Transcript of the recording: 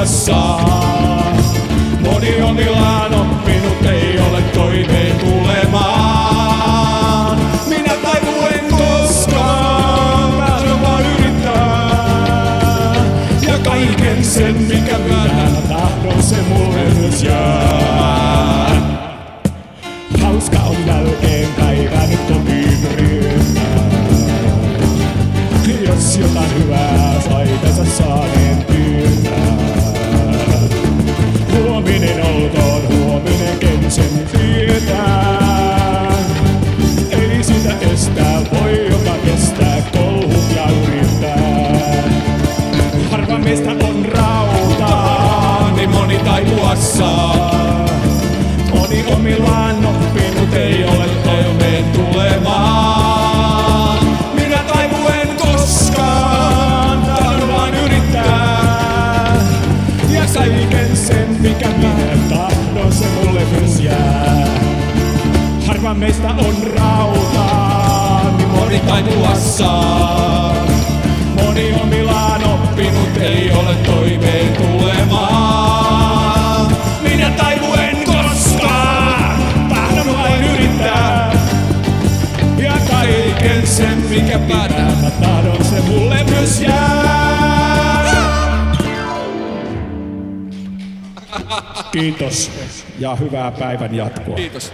taipuassaan. Moni omillaan oppinut ei ole toimeen tulemaan. Minä taipuen koskaan, tahdon vaan yrittää. Ja kaiken sen mikä minä tahdon se mulle myös jää. Hauska on jälkeen päivä nyt kotiin riittää. Jos jotain hyvää sai tässä saaneen pyytää. Huominen olkoon, huominen ken sen tietää. Ei sitä estää, voi joka kestää kolhut ja yrittää. Harva meistä on rautaa, niin moni taipuassaan. Moni omillaan oppinut ei ole toimeen tulemaan. Minä taipuen koskaan, tahdon vaan yrittää. Ja kaiken sen mikä minä tahdon se mulle myös jää. Harva meistä on rautaa, niin moni taipuassaan. Moni omillaan oppinut ei ole toimeen tulemaan. Minä taipuen koskaan, tahdon vain yrittää. Ja kaiken sen mikä minä tahdon se mulle myös jää. Kiitos ja hyvää päivän jatkoa. Kiitos.